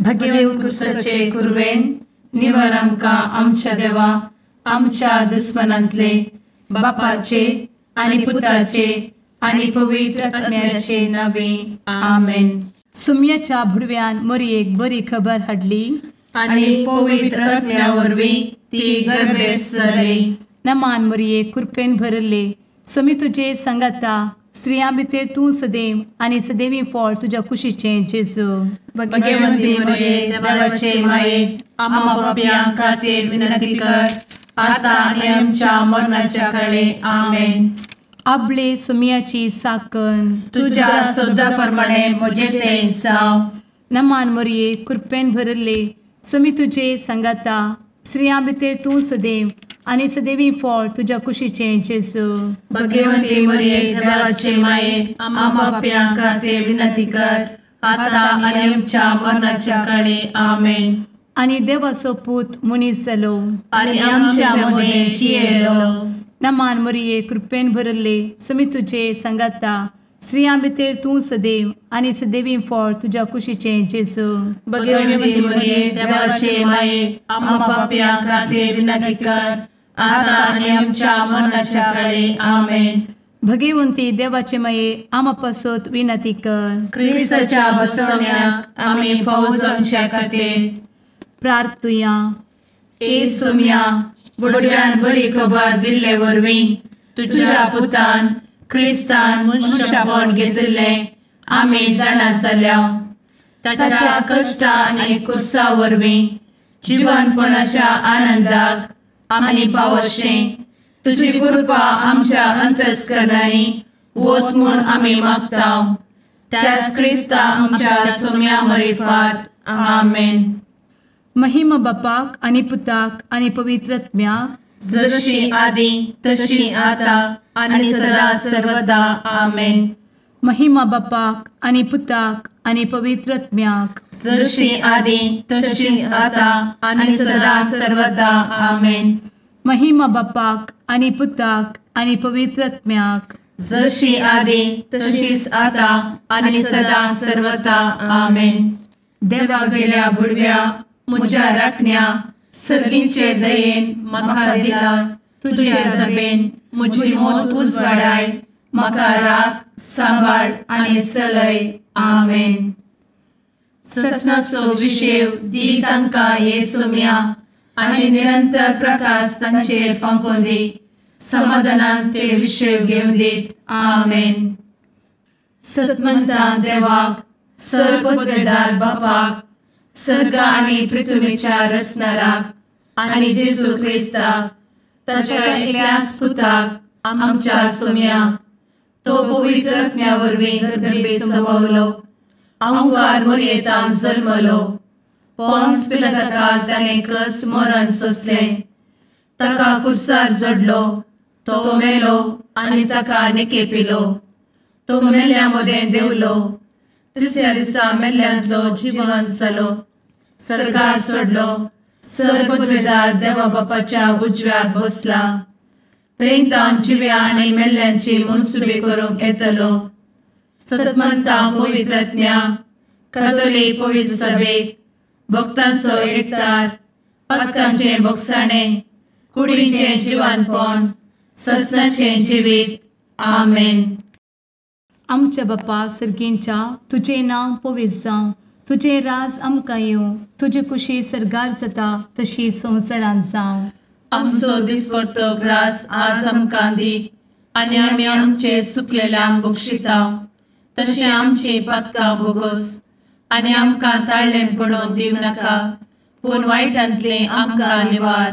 भगेवन कुर्साचे कुर्वेन निवार आमकां आमच्या देवा आमच्या दुस्मनांतले बापाचे आनी पुताचे आनी पवित्र आत्म्याचे नावे आमेन. सुम्याच्या भुडव्यान मरयेक बरी खबर हाडली आनी पवित्र आत्म्या वरवीं ती गर्भेस जाली. नमान मरयेक कृपेन भरले स्वामी तुजे संगाता स्त्रियां भितर तूं सदैव आनी सदैवी फळ तुज्या कुशीचें जेजू. भगवंती मरिये देवाचे माये आम्हा पाप्यां खातीर विनंती कर आता आनी आमच्या मरणाच्या काळी आमेन. आपले सुम्याची साकण तुझ्या सोदा प्रमाणे म्हजे तें जाव. नमान मरये कृपेन भरले स्वामी तुजे संगाता स्त्रियां भितर तूं सदैव आनी सदैवी फळ तुज्या कुशीचें जेजू. भगवंती मरिये देवाचे माये आम्हा पाप्यां खातीर विनंती कर आता आनी आमच्या मरणाच्या काळी आमेन. आनी देवाचो पूत मनीस जालो आनी आमच्या मदीं जियेलो. नमान मरये कृपेन भरले स्वामी तुजे संगाता स्त्रियां भितर तूं सदैव आनी सदैवी फळ तुज्या कुशीचें जेजू. भगवंती मरिये देवाचे माये आम्हा पाप्यां खातीर विनंती कर आता आनी आमच्या मरणाच्या काळी आमेन. भगवंती देवाचे माये आमा पासत विनंती कर. क्रिस्ताच्या बसवण्याक आमी फौज आमच्या खातीर प्रार्थुया. ए सुम्या बुडव्यान बरी खबर दिल्ले वरवीं तुज्या पुतान क्रिस्तान मनशापण घेतिल्लें आमी जाणा जाल्या. ताच्या कश्टा आनी कुर्सा वरवीं जिवनपणाच्या आनंदाक आमी पावशें तुजी कृपा आमच्या अंतस्करणांनी वत म्हूण आमी मागता. त्याच क्रिस्ता आमच्या सुम्या मरिफात आमेन. महिमा बापाक आनी पुताक आनी पवित्र आत्म्याक जशी आदी तशी आता आनी सदा सर्वदा आमेन. महिमा बापाक आनी पुताक आनी पवित्र आत्म्याक जशी आदी तशीच आता आनी सदा सर्वदा आमेन. महिमा बापाक आनी पुताक आनी पवित्र आत्म्याक जशी आदी तशीच आता आनी सदा सर्वदा आमेन. देवा गेल्या बुडव्या म्हज्या राखण्या सर्गींचे दयेन म्हाका दिला तुजे दबेन म्हजी मोत उजवाडाय म्हाका राख सांबाळ आनी चलय आमेन. ससनाचो विशेव दी तांकां हे सुम्या आनी निरंतर प्रकाश तांचेर फांकून दी. समाधानान ते विशेव घेवन दीत आमेन. सतमंता देवाक सर्वपदवेदार बापाक सर्ग आनी पृथ्वीच्या रचणाराक आनी जेजू क्रिस्ताक ताच्या एकल्याच पुताक आमच्या सुम्याक तो पवित्र आत्म्या वरवीं गर्भेत संभवलो. अहंकार मरयेंत जल्मलो. पोंस पिलाताकाल ताणें कस मरण सोंसलें. ताका कुर्सार जडलो. तो मेलो आनी ताका निकेपिलो. तो मेल्ल्या मदें देंवलो. तिसऱ्या दिसा मेल्ल्यांतलो जिवंत जालो. सर्गार चडलो. सर्वपदवेदार देवा बापाच्या उजव्याक बसला. थंय तां जिव्या आनी मेल्ल्यांची मनसुबी करूंक येतलो. सतमंता पवित्र आत्म्या कातोलीक पवित्र सभेक भक्तांचो एकठार पातकांचें भोगसाणें कुडीचें जिवनपण ससनाचें जिवीत आमेन. आमच्या बापा सर्गींच्या तुजें नांव पवित्र जावं. तुजें राज आमकां येवं. तुजी कुशी सर्गार जाता तशी संवसारांत जावं. आमचो दिसपडटो ग्रास आज आमकां दी आनी आमी आमचे चुकलेल्यांक बक्षिता. तशें आमची पातकां भोगोस आनी आमकां ताळ्ळें पडोवन दिवं नाका पूण वायटांतली आमकां निवार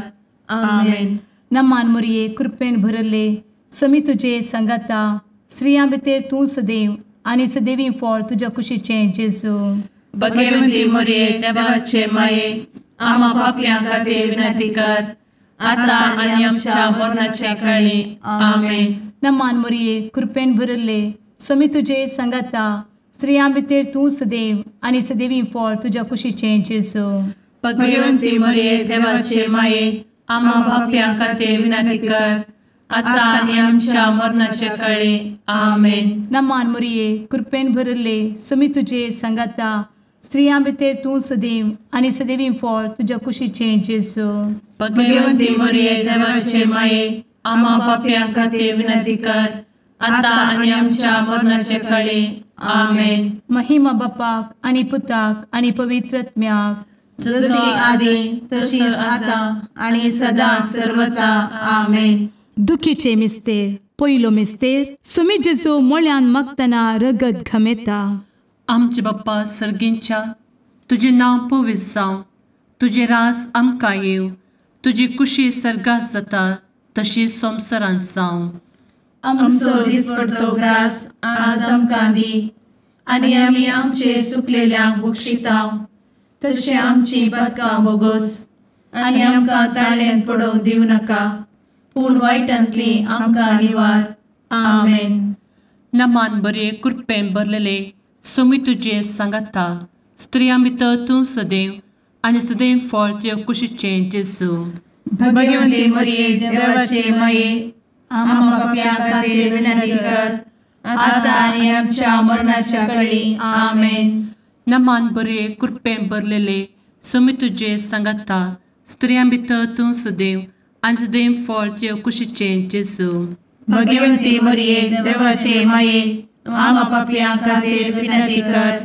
आमेन. नमान मरये कृपेन भरले स्वामी तुजे संगाता स्त्रियां भितर तूं सदैव आनी सदैवी फळ तुज्या कुशीचें जेजू. भगवंती मरिये देवाचे माये आम्हा पाप्यां खातीर विनंती कर आता आनी आमच्या मरणाच्या काळी आमेन. नमान मरये कृपेन भरले स्वामी तुजे संगाता स्त्रियां भितर तूं सदैव आनी सदैवी फळ तुज्या कुशीचें जेजू. भगवंती मरिये देवाचे माये आम्हा पाप्यां खातीर विनंती कर आता आनी आमच्या मरणाच्या काळी आमेन. नमान मरये कृपेन भरले स्वामी तुजे संगाता स्त्रियां भितर तूं सदैव आनी सदैवीं फळ तुज्या कुशीचें जेजू. भगवंती मरिये देवाचे माये, आम्हा पाप्यां खातीर विनंती कर, आता आनी आमच्या मरणाचे काळी. आमेन. महिमा बापाक आनी पुताक आनी पवित्र आत्म्याक, जशी आदी तशीच आता आणि सदा सर्वदा. आमेन. दुखीचे मिस्तेर. पयलो मिस्तेर. सुमी जेजू मोळ्यान मागतना रगत घामेता. आमचे बाप्पा सर्गींच्या, तुझे नांव पवित्र जावं, तुझे रास आमकां येव, तुजी कुशी सर्गास जाता तशी संवसारांत जावं. आमचो दिसपडटो ग्रास आज आमकां दी, आनी आमी आमचे चुकलेल्यांक बक्षितांव, तशें आमची पातकां बोगोस आनी आमकां ताळ्यान पडोवंक दिवं नाका, पूण वायटांतली आमकां निवार. आमेन. नमान बरे कृपेन भरलेले, सोमी तुजे सांगाता, स्त्रियां भितर तूं सदैव आनी सदैव फळ तुज्या कुशीचें जेजू. भगवंती मरिये देवाचे माये, आम्हा पाप्यां खातीर विनंती कर, आता आनी आमच्या मरणाच्या काळी. आमेन. नमान बरे कृपेन भरलेले, सोमी तुजे सांगाता, स्त्रियां भितर तूं सदैव आनी सदैव फळ तुज्या कुशीचें जेजू. भगवंती मरिये देवाचे माये, आम्हा पाप्यां खातीर विनंती कर,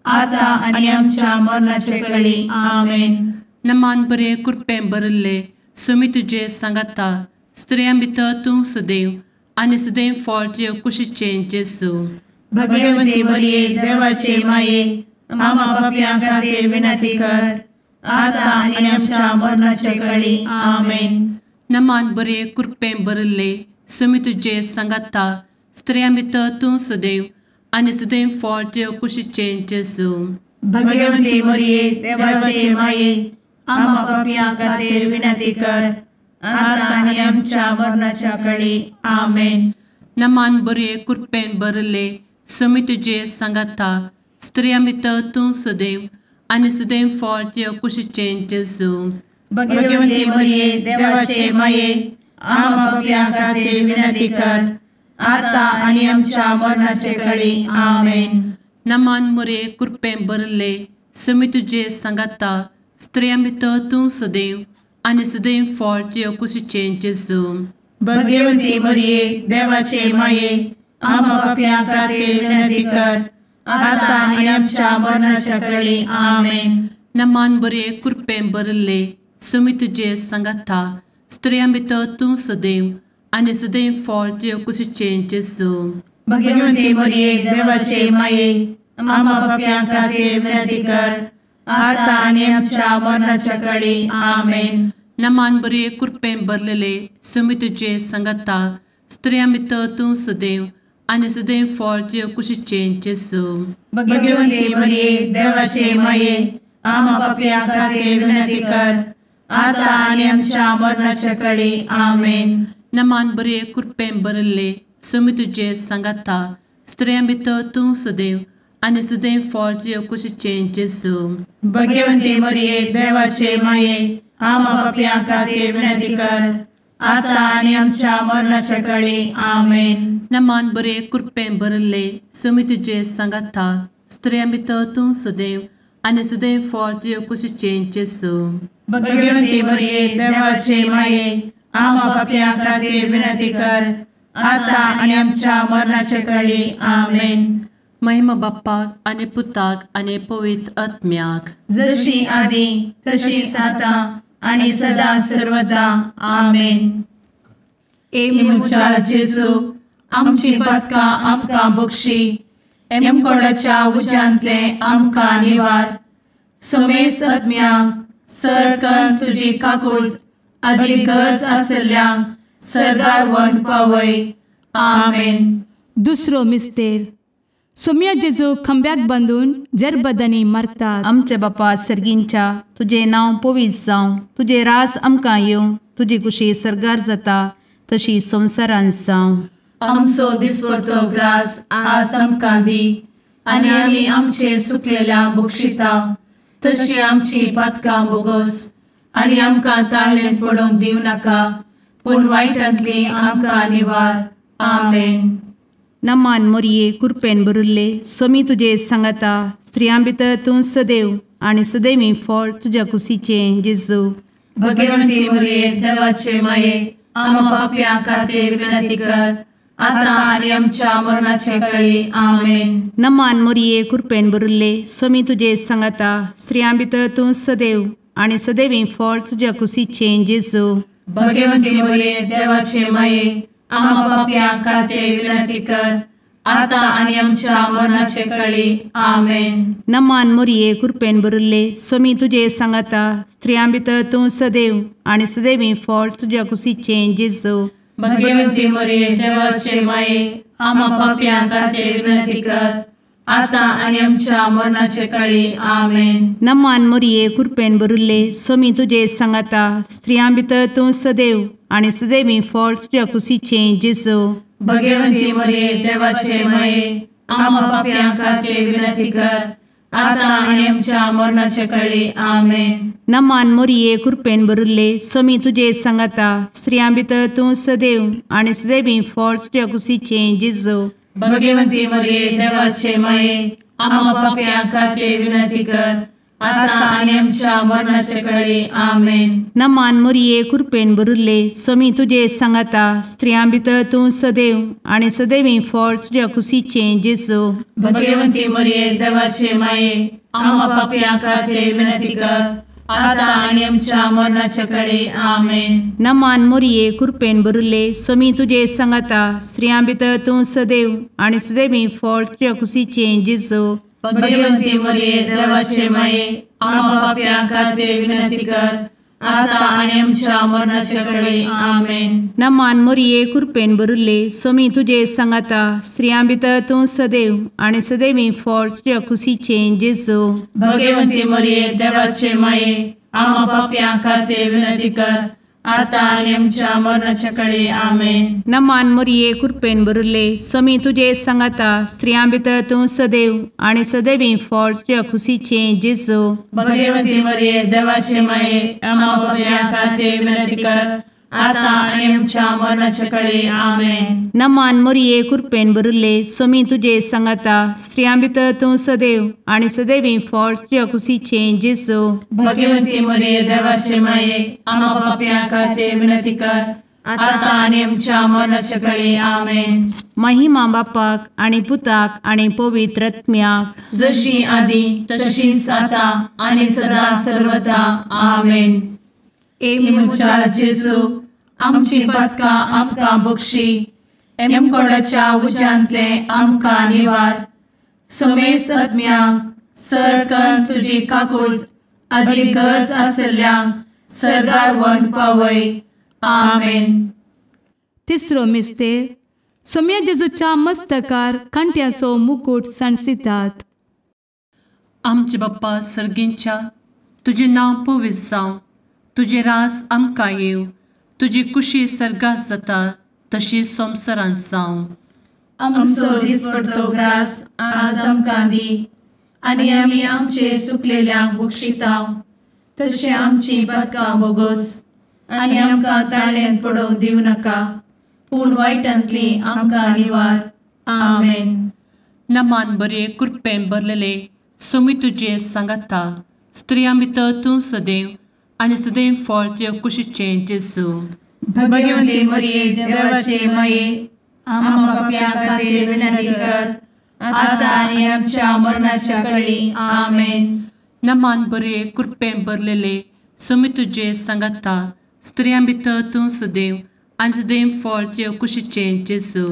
आता आनी आमच्या मरणाचे काळी. आमेन. नमान बरे कृपेन भरले, सोमी तुजे सांगाता, स्त्रियां भितर तूं सदैव आनी सदैव फळ तुज्या कुशीचें जेजू. भगवंती मरिये देवाचे माये, आम्हा पाप्यां खातीर विनंती कर, आता आनी आमच्या मरणाचे काळी. आमेन. नमान बरे कृपेन भरले, सोमी तुजे सांगाता, स्त्रियां भितर तूं सदैव आनी सदैव फळ तुज्या कुशीचें जेजू. भगवंती मरिये देवाचे माये, आम्हा पाप्यां खातीर विनंती कर, आता आनी आमच्या मरणाच्या काळी. आमेन. नमान बरे कृपेन भरले, सोमी तुजे सांगाता, स्त्रियां भितर तूं सदैव आनी सदैव फळ तुज्या कुशीचें जेजू. भगवंती मरिये देवाचे माये, आम्हा पाप्यां खातीर विनंती कर, आता आनी आमच्या मरणाचे काळी. आमेन. नमान बरे कृपेन भरले, सोमी तुजे सांगाता, स्त्रियां भितर तूं सदैव आनी सदैव फळ तुज्या कुशीचें जेजू. भगवंती मरिये देवाचे माये, आम्हा पाप्यां खातीर विनंती कर, आता आनी आमच्या मरणाच्या काळी. आमेन. नमान बरे कृपेन भरले, सोमी तुजे सांगाता, स्त्रियां भितर तूं सदैव आनी सदैव फळ तुज्या कुशीचें जेजू. भगवंती मरिये देवाचे माये, आम्हा पाप्यां खातीर विनंती कर, आता आनी आमच्या मरणाच्या काळी. आमेन. नमान बरे कृपेन भरलेले, सोमी तुजे सांगाता, स्त्रियां भितर तूं सदैव आनी सदैव फळ तुज्या कुशीचें जेजू. भगवंती मरिये देवाचे माये, आम्हा पाप्यां खातीर विनंती कर, आता आनी आमच्या मरणाच्या काळी. आमेन. नमान बरे कृपेन भरले, सोमी तुजे सांगाता, स्त्रियां भितर तूं सदैव आनी सदैव फळ तुज्या कुशीचें जेजू. भगवंती मरिये देवाचे माये, आम्हा पाप्यां खातीर विनंती कर, आता आनी आमच्या मरणाच्या काळी. आमेन. नमान बरे कृपेन भरले, सोमी तुजे सांगाता, स्त्रियां भितर तूं सदैव आनी सदैव फळ तुज्या कुशीचें जेजू. भगवंती मरिये देवाचे माये, आम्हा पाप्यां खातीर विनंती कर, आता आनी आमच्या मरणाचे काळी. आमेन. महिमा बाप्पाक आनी पुताक आनी पवित्र आत्म्याक, जशी आदी तशीच आता आनी सदा सर्वदा. आमेन. मुचा जेजू, आमची पातकां आमकां बक्षी, एमकोडाच्या उज्यांतले आमकां निवार. सोमेस आत्म्याक सरकन तुजी काकूट, आदी गरज आसल्यांक सर्गार व्हरून पावय. आमेन. दुसरो मिस्तेर. सोम्या जेजू खंब्याक बांदून जरबदानी मारतात. आमच्या बापा सर्गींच्या, तुझे नांव पवित्र जावं, तुझे रास आमकां येवं, तुजी कुशी सर्गार जाता तशी संवसारांत जावं. आमचो दिसपडटो ग्रास आज आमकां दी, आनी आमी आमचे चुकलेल्यांक बक्षितांव, तशी आमची पातकां बोगोस आनी आमकां ताळ्यान पडोवंक दिवं नाका, पूण वायटांतली आमकां निवार. आमेन. नमान मरिये कृपेन भरले, सोमी तुजे सांगाता, स्त्रियां भितर तूं सदैव आणि सदैवी फळ तुझ्या कुशीचें जेजू. भगवंती मरिये देवाचे माये आम्हा पाप्यां खातीर विनंती कर आता आणि आमच्या मरणाचे काळी आमेन. नमान मोरये कृपेन भरिल्ले स्वामी तुजे सांगाता स्त्रियां भितर तूं सदैव आणि सदैवी फळ तुझ्या कुशीचें जेजू. भगवंती मरिये देवाचे माये आम्हा पाप्यां खातीर विनंती कर आता आणि आमच्या मरणाचे काळी आमेन. नमान मोरये कृपेन भरिल्ले स्वामी तुजे सांगाता स्त्रियां भितर तूं सदैव आणि सदैवी फळ तुझ्या कुशीचें जेजू. भगवंती मरिये देवाचे माये आम्हा पाप्यां खातीर विनंती कर आता आणि आमच्या मरणाचे काळी आमेन. नमान मोरये कृपेन भरिल्ले स्वामी तुजे सांगाता स्त्रियां भितर तूं सदैव आणि सदैवी फळ तुझ्या कुशीचें जेजू. भगवंती मरिये देवाचे माये आम्हा पाप्यां खातीर विनंती कर आता आणि आमच्या मरणाचे काळी आमेन. नमान मोरये कृपेन भरिल्ले स्वामी तुजे सांगाता स्त्रियां भितर तूं सदैव आणि सदैवी फळ तुझ्या कुशीचें जेजू. भगवंती मरिये देवाचे माये आम्हा पाप्यां खातीर विनंती कर आता आणि आमच्या मरणाचे काळी आमेन. नमान मोरये कृपेन भरिल्ले स्वामी तुजे सांगाता स्त्रियां भितर तूं सदैव आणि सदैवी फळ तुझ्या कुशीचें जेजू. भगवंती मरिये देवाचे माये आम्हा पाप्यां खातीर विनंती कर आता आणि आमच्या मरणाचे काळी आमेन. नमान मोरये कृपेन भरिल्ले स्वामी तुजे सांगाता स्त्रियां भितर तूं सदैव आणि सदैवी फळ तुझ्या कुशीचें जेजू. भगवंती मरिये देवाचे माये आम्हा पाप्यां खातीर विनंती कर आता आणि आमच्या मरणाचे काळी आमेन. नमान मोरये कृपेन भरिल्ले स्वामी तुजे सांगाता स्त्रियां भितर तूं सदैव आणि सदैवी फळ तुझ्या कुशीचें जेजू. भगवंती मरिये देवाचे माये आम्हा पाप्यां खातीर विनंती कर आता आणि आमच्या मरणाच्या काळी आमेन. नमान मोरये कृपेन भरिल्ले स्वामी तुजे सांगाता स्त्रियां भितर तूं सदैव आणि सदैवी फळ तुझ्या कुशीचें जेजू. भगवंती मरिये देवाचे माये आम्हा पाप्यां खातीर विनंती कर आता आणि आमच्या मरणाच्या काळी आमेन. नमान मोरये कृपेन भरिल्ले स्वामी तुजे सांगाता स्त्रियां भितर तूं सदैव आणि सदैवी फळ तुझ्या कुशीचें जेजू. भगवंती मरिये देवाचे माये आम्हा पाप्यां खातीर विनंती कर आता आणि आमच्या मरणाच्या काळी आमेन. महिमा बापाक आणि पुताक आणि पवित्र आत्म्याक जशी आधी तशीच आता आणि सदा सर्वदा आमेन. ए मुचा जेजू आमची पदकां आमकां बक्षी एमकोडाच्या उज्यांतले आमकां निवार. समेस्त आत्म्यांक सरकन तुजी काकूट अधिक गरज आसल्ल्यांक सरगार व्हरून पावय. आमेन. तिसरो मिस्तेर सोम्या जेजूच्या मस्तकार कांट्याचो मुकुट सणसितात. आमचे बाप्पा सर्गींच्या तुझे नांव पवित्र जावं तुझे रास आमकां येव तुजी कुशी सर्गास जाता तशी संवसारांत जावं. आमचो दिसपडटो ग्रास आज आमकां दी आनी आमी आमचे सुकलेल्यांक बक्षितांव तशें आमची पदकां बोगोस आनी आमकां ताळ्यान पडोवंक दिवं नाका पूण वायटांतली आमकां निवार. आमेन. नमान बरे कृपेन भरलेले सोमी तुजे सांगाता स्त्रियां भितर तूं सदैव आनी सदैव फळ तुज्या कुशीचें जेजू. भगवंती मरिये देवाचे माये आम्हा पाप्यां खातीर विनंती कर आता आनी आमच्या मरणाच्या काळी आमेन. नमान बरे कृपेन भरलेले सोमी तुजे सांगाता स्त्रियां भितर तूं सदैव आनी सदैव फळ तुज्या कुशीचें जेजू.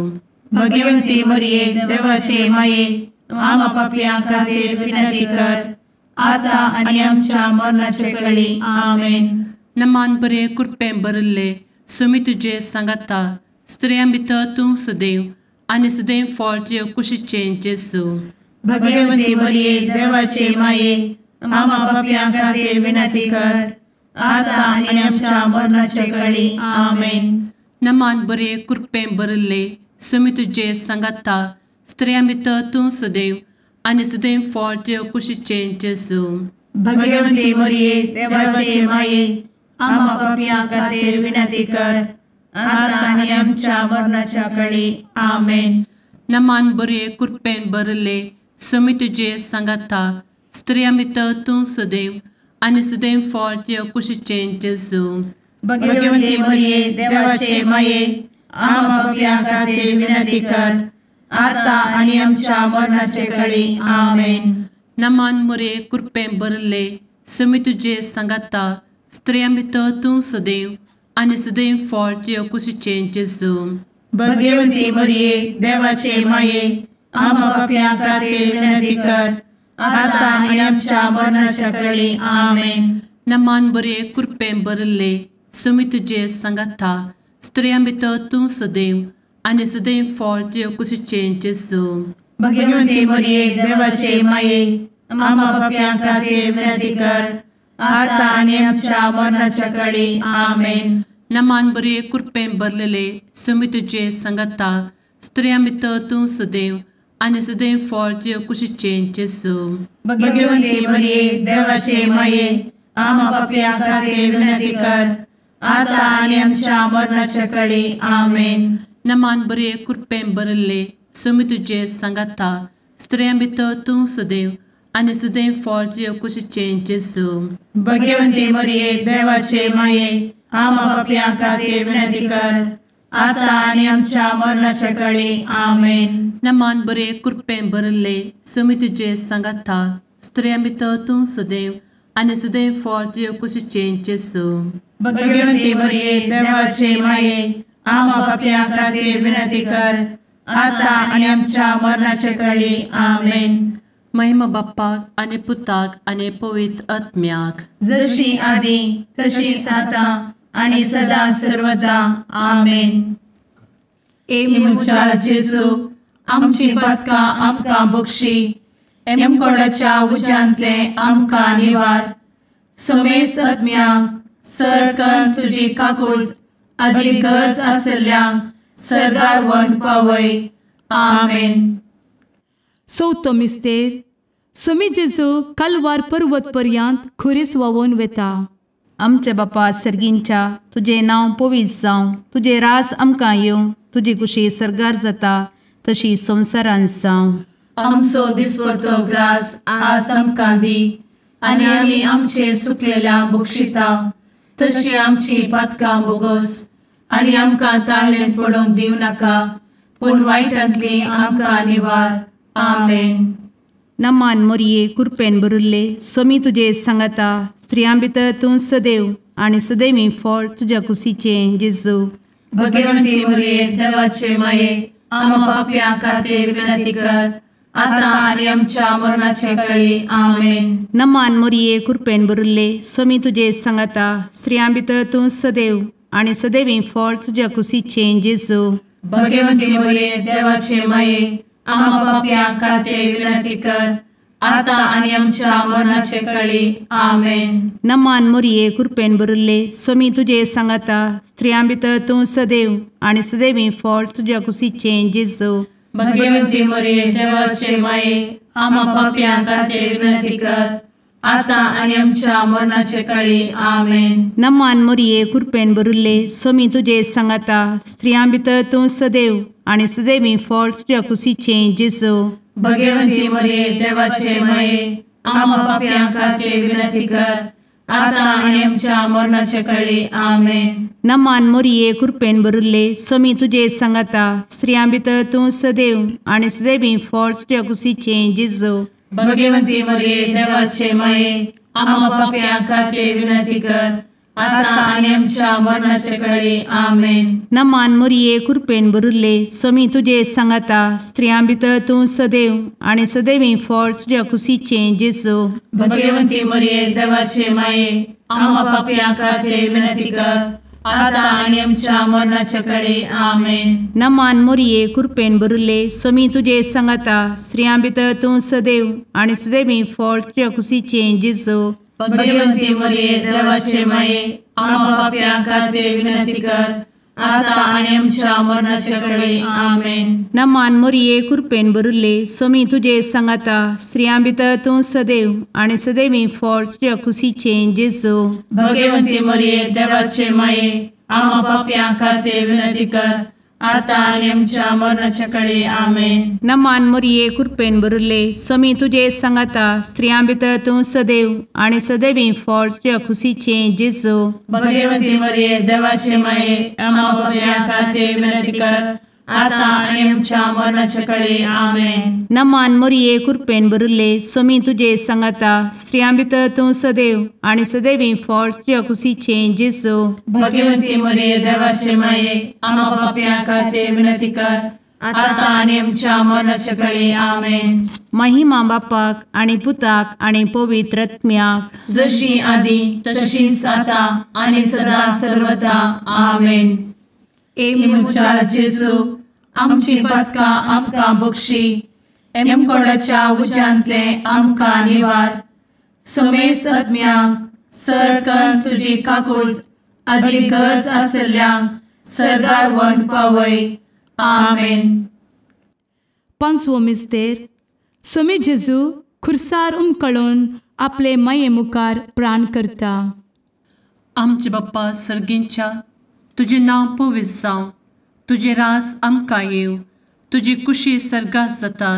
भगवंती मरिये देवाचे माये आम्हा पाप्यां खातीर विनंती कर आता आनी आमच्या मरणाचे काळी आमेन. नमान बरे कृपेन भरले सोमी तुजे सांगाता स्त्रियां भितर तूं सदैव आनी सदैव फळ तुज्या कुशीचें जेजू. भगवंती मरिये देवाचे माये आम्हा पाप्यां खातीर विनंती कर आता आनी आमच्या मरणाचे काळी आमेन. नमान बरे कृपेन भरले सोमी तुजे सांगाता स्त्रियां भितर तूं सदैव आनी सदैव फळ तुज्या कुशीचें जेजू. भगवंती मरिये देवाचे माये आम्हा पाप्यां खातीर विनंती कर आता आनी आमच्या मरणाच्या काळी आमेन. नमान बरे कृपेन भरले सुमी तुजे सांगाता स्त्रियां भितर तूं सदैव आनी सदैव फळ तुज्या कुशीचें जेजू. भगवंती मरिये देवाचे माये आम्हा पापियां खातीर विनंती कर आता आनी आमच्या मरणाचे काळी आमेन. नमान मोरे कृपें भरले सुमी तुजे सांगाता स्त्रियां भितर तूं सदैव आनी सदैव फळ तुज्या कुशीचें जेजू. भगवंती मरिये देवाचे माये आम्हा पापियां खातीर विनंती कर आता आनी आमच्या मरणाच्या काळी आमेन. नमान बरे कृपें भरले सुमी तुजे सांगाता स्त्रियां भितर तूं सदैव आनी सदैव फळ तुज्या कुशीचें जेजू. भगवंती मरिये देवाचे माये आम्हा पापियां खातीर विनंती कर आता आनी आमच्या मरणाच्या काळी आमेन. नमान बरे कृपें भरलेले सुमी तुजे सांगाता स्त्रियां भितर तूं सदैव आनी सदैव फळ तुज्या कुशीचें जेजू. भगवंती मरिये देवाचे माये आम्हा पापियां खातीर विनंती कर आता आनी आमच्या मरणाच्या काळी आमेन. नमान बरे कृपें भरले सुमी तुजे सांगाता स्त्रियां भितर तूं सदैव आनी सदैव फळ तुज्या कुशीचें जेजू. भगवंती मरिये देवाचे माये आम्हा पापियां खातीर विनंती कर आता आनी आमच्या मरणाच्या काळी आमेन. नमान बरे कृपें भरले सुमी तुजे सांगाता स्त्रियां भितर तूं सदैव आनी सदैव फळ तुज्या कुशीचें जेजू. भगवंती मरिये देवाचे माये आम्हा पापियां खातीर विनंती कर आता आनी आमच्या मरणाच्या काळी आमेन. महिमा बाप्पाक आनी पुताक आनी पवित्र आत्म्याक जशी आदी तशीच आता आनी सदा सर्वदा आमेन. मुचा जेजू आमची पदकां आमकां बक्षी एमकोडाच्या उज्यांतले आमकां निवार. समेस्त आत्म्यांक सरकन तुजी काकूट आदी गरज आसल्यांक सरगार व्हरून पावय. आमेन. चवथो मिस्तेर सुमी जेजू कलवार पर्वत पर्यंत खुरीस व्हांवून वेता. आमच्या बापा सर्गींच्या तुझे नांव पवित्र जावं, तुझे रास आमकां येवं, तुजी कुशी सरगार जाता तशी संवसारांत जावं. आमचो दिसपडटो ग्रास आज आमकां दी आनी आमी आमचे सुकलेल्यांक बक्षिता तशी आमची पदकां बोगोस आनी आमकां ताळ्ळेन पडोवंक दिवं नाका पूण वायटांतली आमकां निवार. आमेन. नमान मोरये कृपेन भरिल्ले सोमी तुजे सांगाता स्त्रियां भितर तूं सदैव आनी सदैवी फळ तुज्या कुशीचें जेजू. भगवंती मरिये देवाचे माये आम्हा पापियां खातीर विनंती कर आता आनी आमच्या मरणाचे काळी. आमेन. नमान मोरये कृपेन भरिल्ले सोमी तुजे सांगाता स्त्रियां भितर तूं सदैव आनी सदैवी फळ तुज्या कुशीचें जेजू. भगवंती मरिये देवाचे माये आम्हा पापियां खातीर विनंती कर आता आनी आमच्या मरणाचे काळी. आमेन. नमान मोरये कृपेन भरिल्ले सोमी तुजे सांगाता स्त्रियां भितर तूं सदैव आनी सदैवी फळ तुज्या कुशीचें जेजू. भगवंती मरिये देवाचे माये आम्हा पापियां खातीर विनंती कर आता आनी आमच्या मरणाचे काळी. आमेन. नमान मोरये कृपेन भरिल्ले सोमी तुजे सांगाता स्त्रियां भितर तूं सदैव आनी सदैवी फळ तुज्या कुशीचें जेजू. भगवंती मरिये देवाचे माये आम्हा पापियां खातीर विनंती कर आता आनी आमच्या मरणाचे काळी. आमेन. नमान मोरये कृपेन भरिल्ले सोमी तुजे सांगाता स्त्रियां भितर तूं सदैव आनी सदैवी फळ तुज्या कुशीचें जेजू. भगवंती मरिये देवाचे माये आम्हा पापियां खातीर विनंती कर आता आनी आमच्या मरणाचे काळी. आमेन. नमान मोरये कृपेन भरिल्ले सोमी तुजे सांगाता स्त्रियां भितर तूं सदैव आनी सदैवी फळ तुज्या कुशीचें जेजू. भगवंती मरिये देवाचे माये आम्हा पापियां खातीर विनंती कर आता आनी आमच्या मरणाचे काळी. आमेन. नमान मोरये कृपेन भरिल्ले सोमी तुजे सांगाता स्त्रियां भितर तूं सदैव आनी सदैवी फळ तुज्या कुशीचें जेजू. भगवंती मरिये देवाचे माये आम्हा पापियां खातीर विनंती कर आता आनी आमच्या मरणाचे काळी. आमेन. नमान मोरये कृपेन भरिल्ले सोमी तुजे सांगाता स्त्रियां भितर तूं सदैव आनी सदैवी फळ तुज्या कुशीचें जेजू. भगवंती मरिये देवाचे माये आम्हा पापियां खातीर विनंती कर आता आणि आमच्या मरणाच्या काळी आमेन. नमान मोरये कृपेन बरुल्ले स्वामी तुझे सांगाता स्त्रियां भितर तूं सदैव आणि सदैवी फळ तुझ्या खुशीचे जेजू. भगवती मरिये देवाचे माये आम्हा पापियां खातीर विनंती कर. आता आणि आमच्या मरणाच्या काळी आमेन. नमान मोरये कृपेन बरुल्ले स्वामी तुझे सांगाता स्त्रियां भितर तूं सदैव आणि सदैवी फळ तुझ्या खुशीचे जेजू. भगवती मरिये देवाचे माये आम्हा पापियां खातीर विनंती कर. आता आणि आमच्या मरणाच्या काळी आमेन. महिमा बापाक आणि पुताक आणि पवित्र आत्म्याक जशी आधी तशीच आता आणि सदा सर्वदा आमेन. मुचा जेजू आमची पदका आमकां बक्षी. कोणाच्या उज्यांतले आमकां निवार. समेस्त आत्म्यांक सडकन तुजी काकूट अधिक गरज आसल्ल्यांक सर्गार व्हरून पावय. आमेन. पांचवो मिस्तेर स्वामी जेजू खुर्सार उमकळून आपले माये मुखार प्राण करता. आमचे बाप्पा सर्गींच्या तुझे नाव पवित्र जावं. तुझे राज आमकां येव. तुजी कुशी सर्गात जाता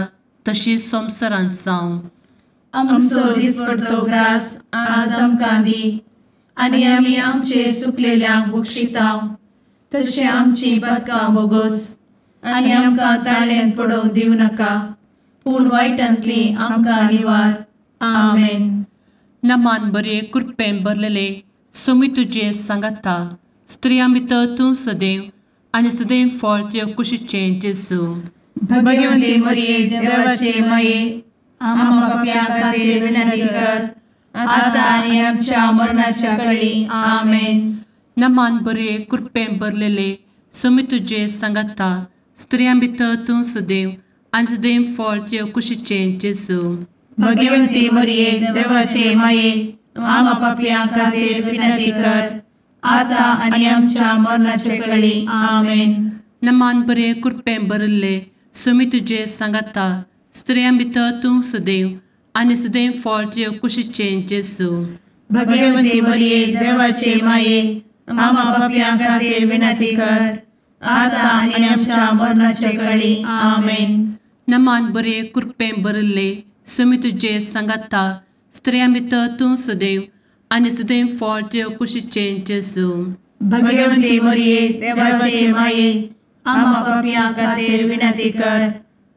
तशी संवसारांत जावं. आमचो दिसपडटो ग्रास आज आमकां दी. आनी आमी आमचे सुकलेल्यांक बक्षितांव. तशें आमची पदकां बोगोस आनी आमकां ताळ्यान पडोवंक दिवं नाका. पूण वायटांतली आमकां निवार. आमेन. नमान बरे कृपेन भरलेले स्वामी तुझे सांगाता स्त्रियां भितर तूं सदैव आणि सदैव फळ तुझ्या कुशीचे जेजू. भगवती मरिये देवाचे माये आम्हा पापियां खातीर विनंती कर. आता आनी आमच्या मरणाच्या काळी आमेन. नमान बरे कृपेन भरलेले स्वामी तुझे सांगाता स्त्रियां भितर तूं सदैव आणि सदैव फळ तुझ्या कुशीचे जेजू. भगवती मरिये देवाचे माये आम्हा पापियां खातीर विनंती कर. आता आनी आमच्या मरणाच्या काळी आमेन. नमान बरे कृपेन भरले स्वामी तुझे सांगाता स्त्रियां भितर तूं सदैव आणि सदैव फळ तुझ्या कुशीचे जेजू. भगवती मरिये देवाचे माये आम्हा पापियां खातीर विनंती कर. आता आनी आमच्या मरणाच्या काळी आमेन. नमान बरे कृपेन भरले स्वामी तुझे सांगाता स्त्रियां भितर तूं सदैव आणि सदैव फळ तुझ्या कुशीचे जेजू. भगवती मरिये देवाचे माये आम्हा पापियां खातीर विनंती कर.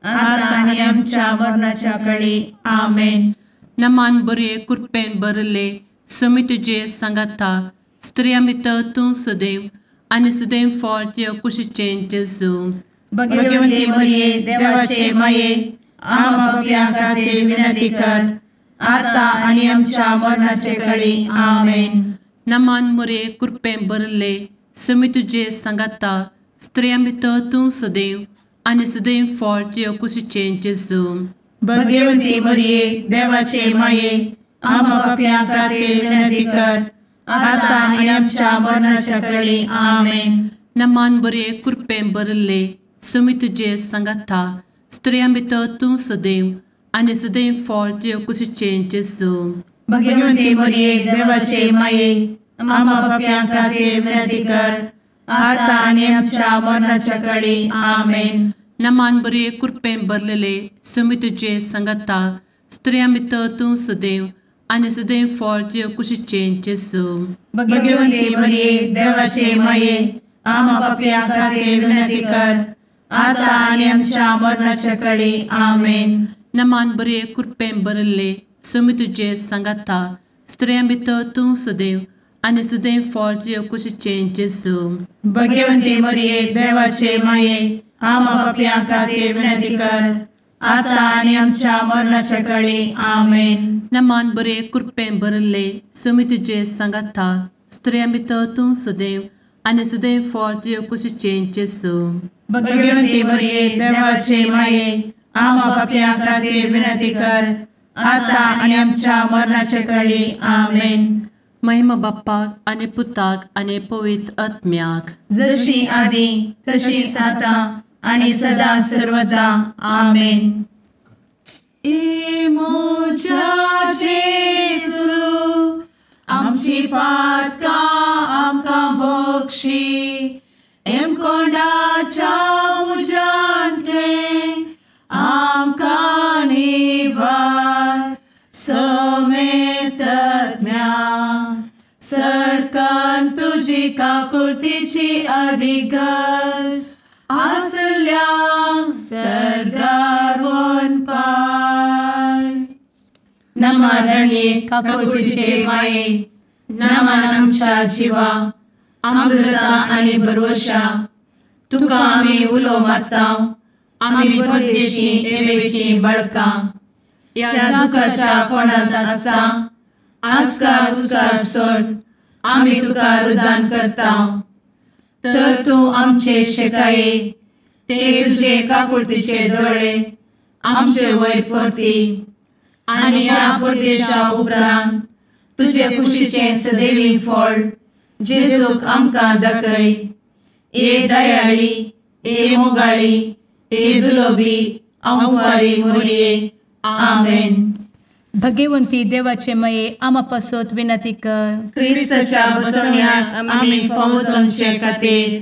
आता आनी आमच्या मरणाच्या काळी आमेन. नमान बरे कृपेन भरले स्वामी तुझे सांगाता स्त्रियां भितर तूं सदैव आणि सदैव फळ तुझ्या कुशीचे जेजू. भगवती मरिये देवाचे माये आम्हा पापियां खातीर विनंती कर. आता आनी आमच्या मरणाच्या काळी आमेन. नमान बरे कृपेन भरले स्वामी तुझे सांगाता स्त्रियां भितर तूं सदैव आणि सदैव फळ तुझ्या कुशीचे जेजू. भगवती मरिये देवाचे माये आम्हा पापियां खातीर विनंती कर. आता आनी आमच्या मरणाच्या काळी आमेन. नमान बरे कृपेन भरले स्वामी तुझे सांगाता स्त्रियां भितर तूं सदैव आणि सदैव फळ तुझ्या कुशीचे जेजू. भगवती मरिये देवाचे माये आम्हा पापियां खातीर विनंती कर. आता आनी आमच्या मरणाच्या काळी आमेन. नमान बरे कृपेन भरलेले स्वामी तुझे सांगाता स्त्रियां भितर तूं सदैव आणि सदैव फळ तुझ्या कुशीचे जेजू. भगवती मरिये देवाचे माये आम्हा पापियां खातीर विनंती कर. आता आनी आमच्या मरणाच्या काळी आमेन. नमान बरे कृपेन भरले स्वामी तुझे सांगाता स्त्रियां भितर तूं सदैव आणि सदैव फळ तुझ्या कुशीचे जेजू. भगवती मरिये देवाचे माये आम्हा पापियां खातीर विनंती कर. आता आनी आमच्या मरणाच्या काळी आमेन. नमान बरे कृपेन भरले स्वामी तुझे सांगाता स्त्रियां भितर तूं सदैव आणि सदैव फळ तुझ्या कुशीचे जेजू. भगवती मरिये देवाचे माये आम्हा पापियां खातीर विनंती कर. आता आनी आमच्या मरणाच्या काळी आमेन. महिमा बाप्पाक आणि पुताक आणि पवित्र आत्म्याक जशी आधी तशीच आता आणि सदा सर्वदा आमेन. मोजा जेजू आमची पातकां आमकां बक्षी. कोणाच्या पण तुझी काकुळतीची अधिकस आसल्या सरगार वन पाय. नमारणे काकुळतीचे माये नमान आमच्या जिवा अमृता आणि भरवशा तुका आम्ही उलो मारताव. आम्ही परदेशी एवेची बळका या दुखाच्या कोणात असता आस्कार उस्कार सोड आम्ही तुका रुदान करताव. तर तू आमचे शेकाये ते तुझे काकुळतीचे डोळे आमचे वयर परती आणि या परदेशा उपरांत तुझे कुशीचे सदैवी फळ जेजूक आमकां दाखय. ए दयाळी ए मोगाळी ए दुलोबी अंवारी मोरये. आमेन. भगवंती देवाचे मये आमा पासत विनंती कर. क्रिस्ताच्या बसवण्यात आम्ही फौजोंचे खातीर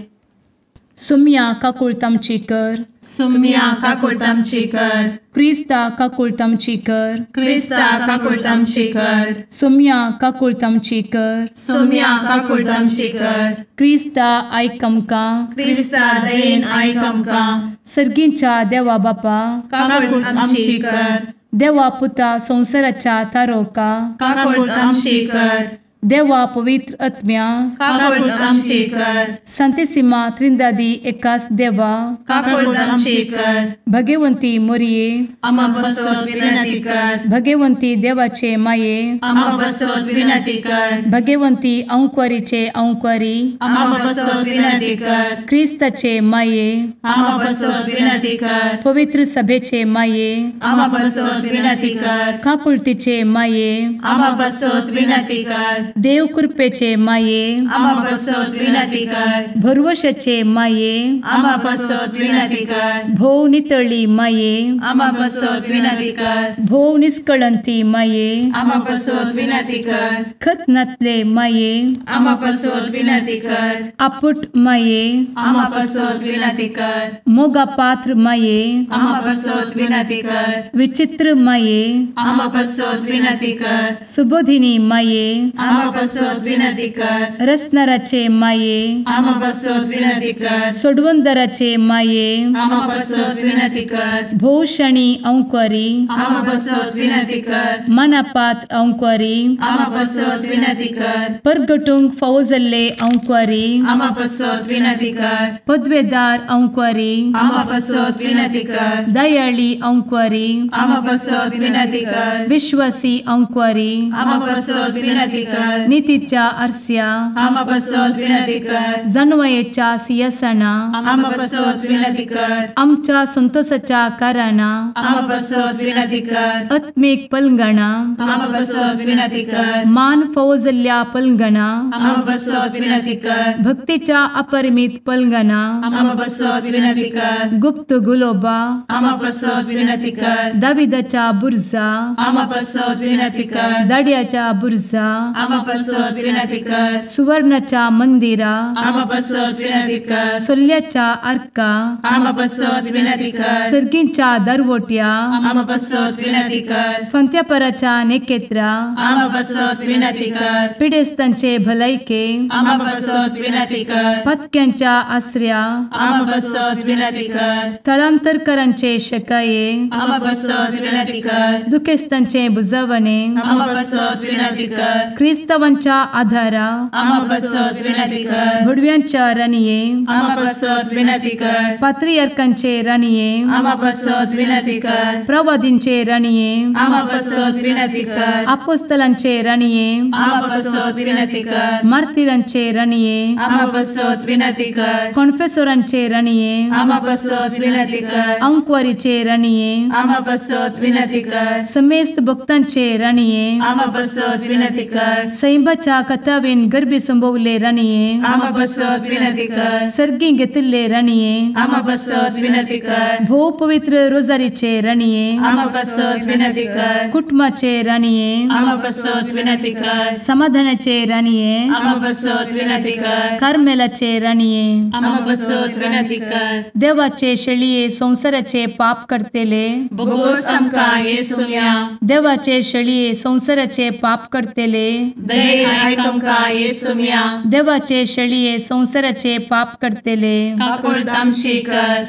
सुम्या काकुळतामची कर. सुम्या काकुळतामची कर. क्रिस्ता काकुळतामची कर. क्रिस्ता काकुळतामची कर. सुम्या काकुळतामची कर. सुम्या काकुळतामची कर. क्रिस्ता आयकमका. क्रिस्ता दयेन आयक आमकां. सर्गींच्या देवा बापा काकुळतामची कर. देवा पुता संसाराच्या तारोका. काकुळतामची कर. देवा पवित्र आत्म्या काकुळतामची कर. संतेसिमा त्रिंदादी एकाच देवा काकुळतामची कर. भगवंती मोरये. आम्हा बसवत विनंती कर. भगवंती देवाचे माये. आम्हा बसवत विनंती कर. भगवंती अंक्वारीचे अंक्वारी. आम्हा बसवत विनंती कर. ख्रिस्ताचे माये. आम्हा बसवत विनंती कर. पवित्र सभेचे माये. आम्हा बसवत विनंती कर. काकुळतीचे माये. आम्हा बसवत विनंती कर. देव कृपेचे माये. आम्हा बसवत विनंती कर. भरवशाचे माये. आम्हा बसवत विनंती कर. भोव नितळी माये. आम्हा बसवत विनंती कर. भोव निष्कळंती माये. आम्हा बसवत विनंती कर. खतनातले माये. आम्हा बसवत विनंती कर. आपुट माये. आम्हा बसवत विनंती कर. मोगा पात्र माये. आम्हा बसवत विनंती कर. विचित्र माये. आम्हा बसवत विनंती कर. सुबोधिनी माये. आम्हा बसवत विनंती कर. रसनाराचे माये. आम्हा बसवत विनंती कर. सोडवंदराचे माये. आम्हा बसवत विनंती कर. भोषणी अंक्वारी. आम्हा बसवत विनंती कर. मनापात्र अंक्वारी. आम्हा बसवत विनंती कर. परगटूंक फौजल्ले अंक्वारी. आम्हा बसवत विनंती कर. पदवेदार अंक्वारी. आम्हा बसवत विनंती कर. दयाळी अंक्वारी. आम्हा बसवत विनंती कर. विश्वासी अंक्वारी. आम्हा बसवत विनंती कर. नीतीच्या आरस्या. आम्हा बसवत विनंती कर. जाणवयेच्या सिंहासना. आम्हा बसवत विनंती कर. आमच्या संतोषाच्या कारणा. आम्हा बसवत विनंती कर. आत्मिक पलंगणा. आम्हा बसवत विनंती कर. मान फौजल्या पलंगणा. आम्हा बसवत विनंती कर. भक्तीच्या अपरिमित पलंगणा. आम्हा बसवत विनंती कर. गुप्त गुलोबा. आम्हा बसवत विनंती कर. दाविदाच्या बुरजा. आम्हा बसवत विनंती कर. दाड्याच्या बुरजा. आम्हा बसवत विनंती कर. सुवर्णाच्या मंदिरा. आम्हा बसवत विनंती कर. सोल्याच्या अर्का. आम्हा बसवत विनंती कर. सर्गींच्या दरवोट्या. आम्हा बसवत विनंती कर. फंत्यापराच्या नेकेत्रा. आम्हा बसवत विनंती कर. पिडेस्तांचे भलायके. आम्हा बसवत विनंती कर. पथक्यांच्या आश्रया. आम्हा बसवत विनंती कर. स्थळांतरकरांचे शकाये. आम्हा बसवत विनंती कर. दुखेस्तांचे बुजावणे. आम्हा बसवत विनंती कर. ख्रिस्तवांच्या आधारा. आम्हा बसवत विनंती कर. भडव्यांच्या राणीये. आम्हा बसवत विनंती कर. पात्रियार्कांचे राणीये. आम्हा बसवत विनंती कर. प्रवादींचे राणीये. आम्हा बसवत विनंती कर. अपोस्तलांचे राणीये. आम्हा बसवत विनंती कर. मार्तिरांचे राणीये. आम्हा बसवत विनंती कर. कॉन्फेसोरांचे राणीये. आम्हा बसवत विनंती कर. अंक्वारीचे राणीये. आम्हा बसवत विनंती कर. समेस्त भक्तांचे राणीये. आम्हा बसवत विनंती कर. सैंबाच्या कथावेन गर्भी संभवले राणीये. आम्हा बसवत विनंती कर. सर्गी घेतले राणीये. आम्हा बसवत विनंती कर. भो पवित्र रोजारीचे राणीये. आम्हा बसवत विनंती कर. कुटुंबाचे राणीये. आम्हा बसवत विनंती कर. समाधानाचे राणीये. आम्हा बसवत विनंती कर. कार्मेलाचे राणीये. आम्हा बसवत विनंती कर. देवाचे शेळीये संसाराचे पाप करतेले. बगोस आमकां येसूया. देवाचे शेळीये संसाराचे पाप करतेले. दये आयक आमकां येसू मिया देवाचे शेळये संवसाराचे पाप करतेले काकूळ तामशी कर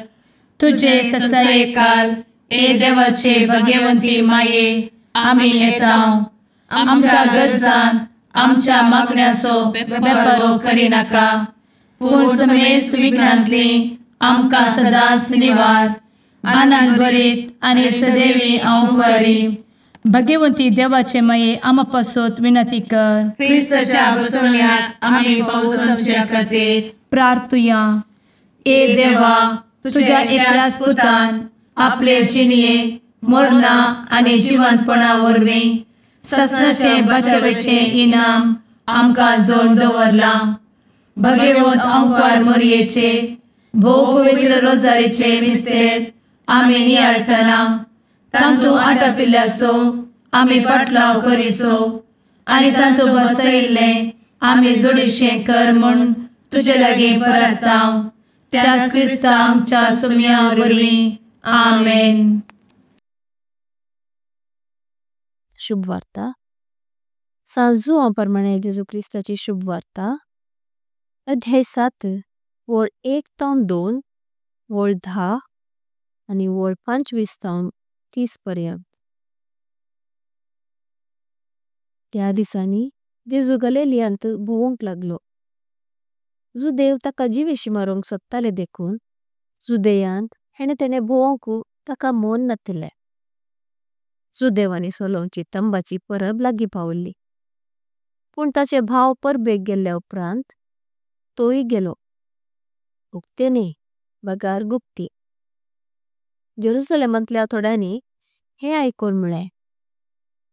तुझे ससाये काल ए देवाचे भगवंती माये आमी येता आमच्या गरजांत आमच्या मागण्याचो बेपारो करी नाका पूण समेस्त विघ्नांतली आमकां सदांच निवार आनंद बरीत आनी सदैवी औंकवारी भगवंती देवाचे माये आमा पासत विनंती कर क्रिस्ताच्या बसवण्यात आमी पावसाच्या खातीर प्रार्थुया ए देवा तुझ्या एकल्याच पुतान आपले जिणये मरणा आनी जिवंतपणा वरवीं ससनाचे बचावेचे इनाम आमकां जोड दवरला भगवंत औंकार मोरयेचे भोव पवित्र रोजारीचे मिस्तेर आमी नियाळटना तांतू आटापिल्ल्यासो आमी पाटलाव करिसो आनी तांतू बसयिल्ले आमी जोडिशें कर म्हूण तुजे लागीं परतांव त्याच क्रिस्ता आमच्या सुम्या वरवीं आमेन. शुभ वार्ता सांजू प्रमाणे जेजू क्रिस्ताची शुभ वार्ता अध्याय 7 वळ 1 ते 2 वळ 10 आणि वळ 25 ते 30 पर्यंत. त्या दिसांनी जेजू गलिलियांत भोवंक लागलो. जुदेव ताका जिवेशी मारूंक सोदताले देखून जुदेयांत तेणे भोवंकू ताका मन नातिल्लें. जुदेवांनी सोलोवची तंबाची परब लागीं पावल्ली. पूण ताचे भाव परबेक गेल्ल्या उपरांत तोय गेलो. उक्ते न्ही बगार गुप्ती. जेरुसलेमांतल्या थोड्यांनी हें आयकून म्हळें,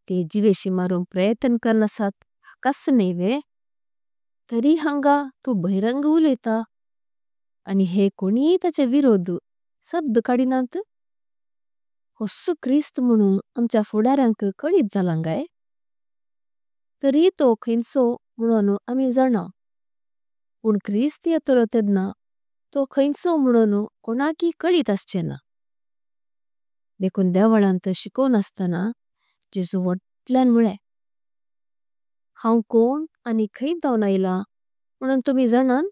ते जिवेशी मारूंक प्रयत्न करनासात हाकाच न्हय तरी हांगा तूं बहिरंग उलयता आनी हे कोणीय ताचे विरोध शब्द काडिनात. होस्सो क्रिस्त म्हणून आमच्या फुडाऱ्यांक कळीत जाला काय? तरी तो खंयचो म्हणून आमी जाणा. पूण क्रिस्त येतलो तेदना तो खंयचो म्हणून कोणाकी कळीत आसचें ना. देखून देवळांत शिकोवन आसतना जेजू व्हडल्यान म्हळें, हांव कोण आनी खंय जावन आयला म्हणून तुमी जाणात?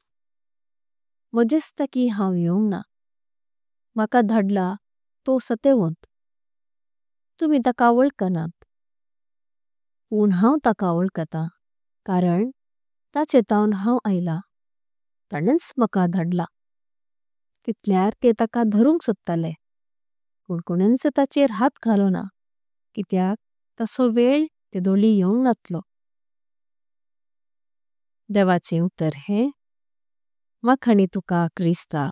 म्हजेस्ताकी हांव येवंक ना. म्हाका धाडला तो सतेवंत. तुमी ताका वळखनात पूण हांव ताका वळखता कारण ताचे तावन हांव आयला. ताणेंच म्हाका धाडला. तितल्यार ते ताका धरूंक सोदताले पूण कोणेंच ताचेर हात घालोना कित्याक तसो वेळ ते दोळी येवंक नातलो. देवाचे उतर हे वाखाणी तुका क्रिस्ता.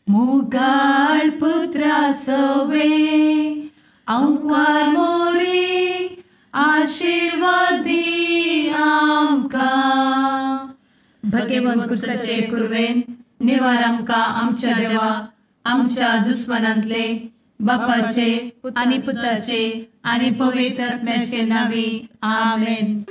मुगाळ पुत्रा सवे औंकवार मोरी आशीर्वाद दी आमकां. भगवंत कुर्साचे कुरवेन निवार आमकां आमच्या देवा आमच्या दुस्मनांतले बापाचे आनी पुताचे आनी पवित्र आत्म्याचे नावी आमेन.